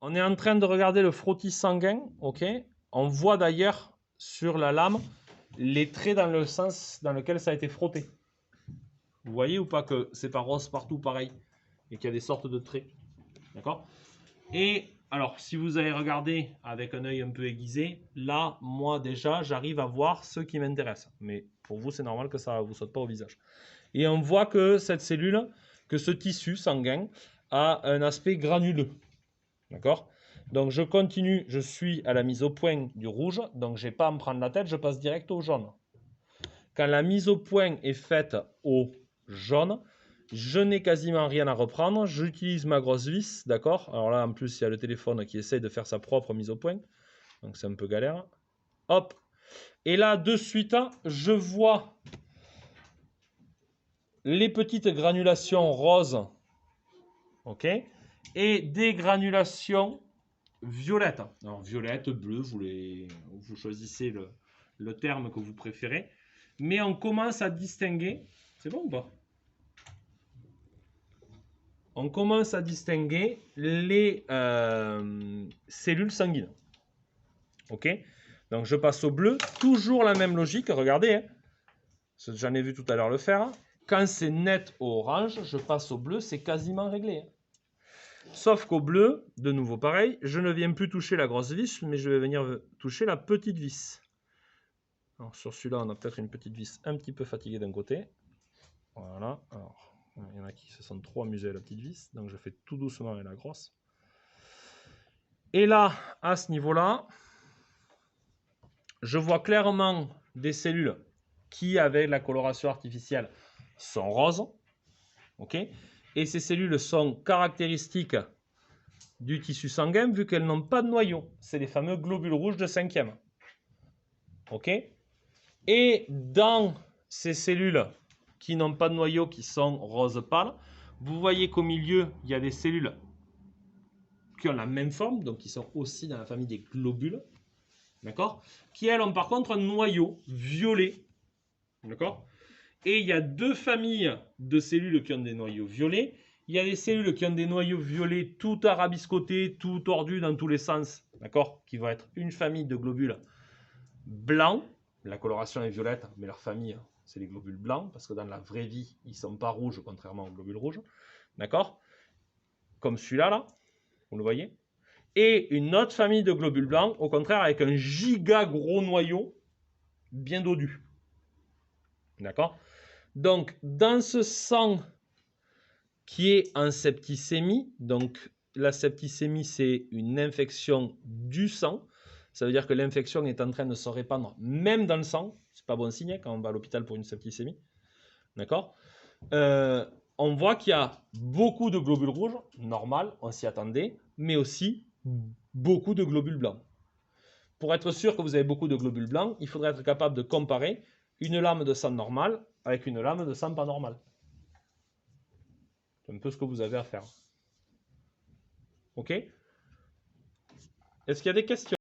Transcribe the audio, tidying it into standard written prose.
On est en train de regarder le frottis sanguin, ok? On voit d'ailleurs sur la lame les traits dans le sens dans lequel ça a été frotté. Vous voyez ou pas que c'est pas rose partout pareil et qu'il y a des sortes de traits, d'accord? Et alors, si vous avez regardé avec un œil un peu aiguisé, là, moi déjà, j'arrive à voir ce qui m'intéresse. Mais pour vous, c'est normal que ça ne vous saute pas au visage. Et on voit que cette cellule, que ce tissu sanguin a un aspect granuleux. D'accord? Donc je continue, je suis à la mise au point du rouge, donc je n'ai pas à me prendre la tête, je passe direct au jaune. Quand la mise au point est faite au jaune, je n'ai quasiment rien à reprendre, j'utilise ma grosse vis, d'accord? Alors là en plus il y a le téléphone qui essaye de faire sa propre mise au point, donc c'est un peu galère. Hop! Et là de suite, je vois les petites granulations roses, ok? Et des granulations violette. Alors violette, bleu, vous choisissez le terme que vous préférez. Mais on commence à distinguer. C'est bon ou pas? On commence à distinguer les cellules sanguines. Ok? Donc je passe au bleu. Toujours la même logique. Regardez. Hein. J'en ai vu tout à l'heure le faire. Quand c'est net au orange, je passe au bleu. C'est quasiment réglé. Hein. Sauf qu'au bleu, de nouveau pareil, je ne viens plus toucher la grosse vis, mais je vais venir toucher la petite vis. Alors sur celui-là, on a peut-être une petite vis un petit peu fatiguée d'un côté. Voilà. Alors, il y en a qui se sont trop amusés à la petite vis, donc je fais tout doucement avec la grosse. Et là, à ce niveau-là, je vois clairement des cellules qui, avec la coloration artificielle, sont roses. Ok. Et ces cellules sont caractéristiques du tissu sanguin vu qu'elles n'ont pas de noyau. C'est les fameux globules rouges de 5e. Ok. Et dans ces cellules qui n'ont pas de noyau, qui sont rose pâle, vous voyez qu'au milieu, il y a des cellules qui ont la même forme, donc qui sont aussi dans la famille des globules, d'accord? Qui, elles, ont par contre un noyau violet, d'accord? Et il y a deux familles de cellules qui ont des noyaux violets. Il y a des cellules qui ont des noyaux violets tout arabiscotés, tout tordus dans tous les sens, d'accord? Qui vont être une famille de globules blancs. La coloration est violette, mais leur famille, c'est les globules blancs, parce que dans la vraie vie, ils ne sont pas rouges, contrairement aux globules rouges. D'accord? Comme celui-là, là, vous le voyez? Et une autre famille de globules blancs, au contraire, avec un giga gros noyau, bien dodu. D'accord? Donc, dans ce sang qui est en septicémie, donc la septicémie, c'est une infection du sang. Ça veut dire que l'infection est en train de se répandre même dans le sang. C'est pas bon signe quand on va à l'hôpital pour une septicémie. D'accord? On voit qu'il y a beaucoup de globules rouges, normal, on s'y attendait, mais aussi beaucoup de globules blancs. Pour être sûr que vous avez beaucoup de globules blancs, il faudrait être capable de comparer une lame de sang normale avec une lame de sang pas normale. C'est un peu ce que vous avez à faire. Ok? Est-ce qu'il y a des questions?